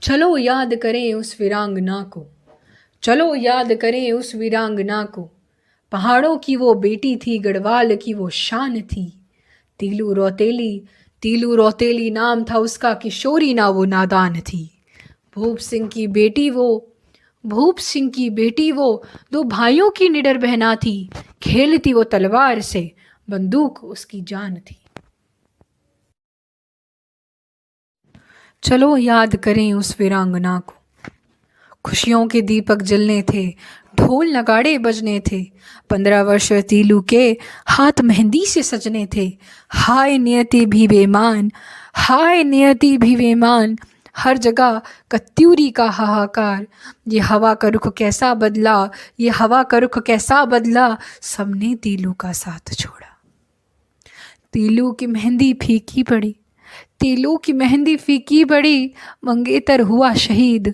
चलो याद करें उस वीरांगना को, चलो याद करें उस वीरांगना को। पहाड़ों की वो बेटी थी, गढ़वाल की वो शान थी। तीलू रौतेली, तीलू रौतेली नाम था उसका, किशोरी ना वो नादान थी। भूप सिंह की बेटी वो, भूप सिंह की बेटी वो, दो भाइयों की निडर बहना थी। खेलती वो तलवार से, बंदूक उसकी जान थी। चलो याद करें उस वीरांगना को। खुशियों के दीपक जलने थे, ढोल नगाड़े बजने थे। 15 वर्ष तीलू के हाथ मेहंदी से सजने थे। हाय नियति भी बेमान, हाय नियति भी बेमान। हर जगह कत्यूरी का हाहाकार। ये हवा का रुख कैसा बदला, ये हवा का रुख कैसा बदला। सबने तीलू का साथ छोड़ा। तीलू की मेहंदी फीकी पड़ी, तीलू की मेहंदी फीकी पड़ी। मंगेतर हुआ शहीद,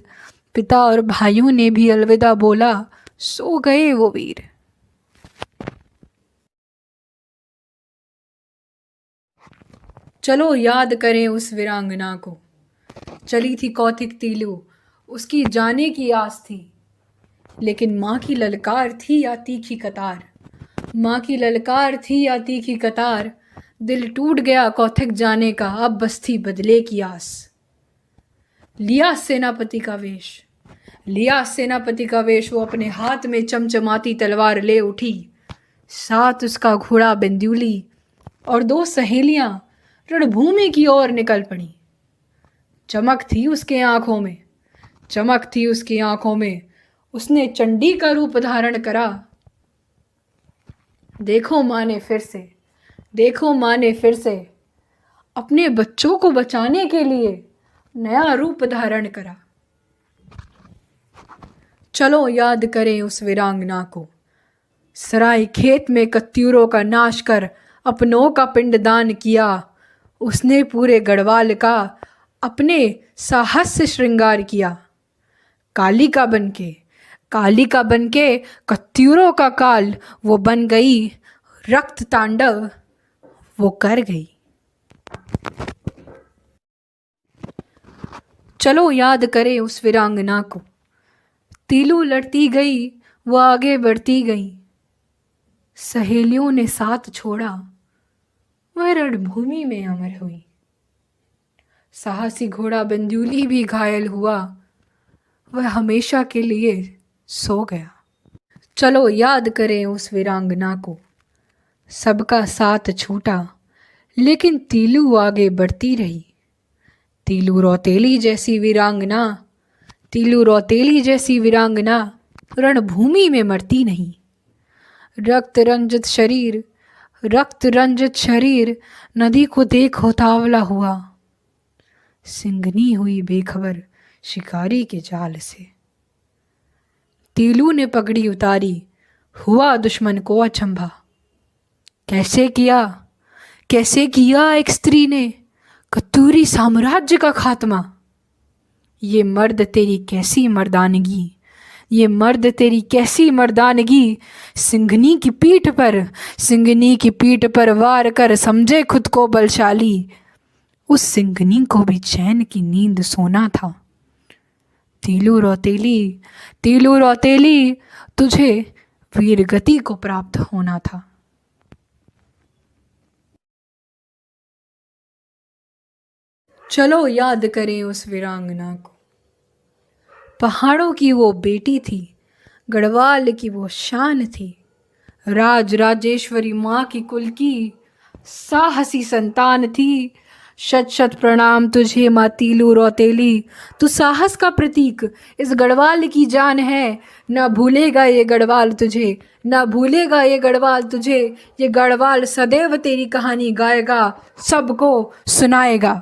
पिता और भाइयों ने भी अलविदा बोला। सो गए वो वीर। चलो याद करें उस वीरांगना को। चली थी कौथिक तीलू, उसकी जाने की आस थी। लेकिन माँ की ललकार थी या तीखी कतार, माँ की ललकार थी या तीखी कतार। दिल टूट गया कौथिक जाने का, अब बस थी बदले की आस। लिया सेनापति का वेश, लिया सेनापति का वेश। वो अपने हाथ में चमचमाती तलवार ले उठी। साथ उसका घोड़ा बंदूली और 2 सहेलियां रणभूमि की ओर निकल पड़ी। चमक थी उसके आंखों में, चमक थी उसकी आंखों में। उसने चंडी का रूप धारण करा। देखो माँ ने फिर से, देखो माँ ने फिर से अपने बच्चों को बचाने के लिए नया रूप धारण करा। चलो याद करें उस वीरांगना को। सराय खेत में कत्यूरों का नाश कर अपनों का पिंडदान किया। उसने पूरे गढ़वाल का अपने साहस से श्रृंगार किया। कालिका बनके, कालिका बनके कत्यूरों का काल वो बन गई। रक्त तांडव वो कर गई। चलो याद करें उस वीरांगना को। तीलू लड़ती गई, वो आगे बढ़ती गई। सहेलियों ने साथ छोड़ा, वह रणभूमि में अमर हुई। साहसी घोड़ा बंदूली भी घायल हुआ, वह हमेशा के लिए सो गया। चलो याद करें उस वीरांगना को। सबका साथ छूटा, लेकिन तीलू आगे बढ़ती रही। तीलू रौतेली जैसी वीरांगना, तीलू रौतेली जैसी वीरांगना रणभूमि में मरती नहीं। रक्त रंजित शरीर, रक्त रंजित शरीर नदी को देख होतावला हुआ। सिंगनी हुई बेखबर शिकारी के जाल से। तीलू ने पगड़ी उतारी, हुआ दुश्मन को अचंभा। कैसे किया, कैसे किया एक स्त्री ने कत्यूरी साम्राज्य का खात्मा। ये मर्द तेरी कैसी मर्दानगी, ये मर्द तेरी कैसी मर्दानगी। सिंघनी की पीठ पर, सिंघनी की पीठ पर वार कर समझे खुद को बलशाली। उस सिंघनी को भी चैन की नींद सोना था। तीलू रौतेली, तीलू रौतेली तुझे वीरगति को प्राप्त होना था। चलो याद करें उस वीरांगना को। पहाड़ों की वो बेटी थी, गढ़वाल की वो शान थी। राज राजेश्वरी माँ की कुल की साहसी संतान थी। शत शत प्रणाम तुझे माँ तीलू रौतेली, तू साहस का प्रतीक, इस गढ़वाल की जान है। ना भूलेगा ये गढ़वाल तुझे, ना भूलेगा ये गढ़वाल तुझे। ये गढ़वाल सदैव तेरी कहानी गाएगा, सबको सुनाएगा।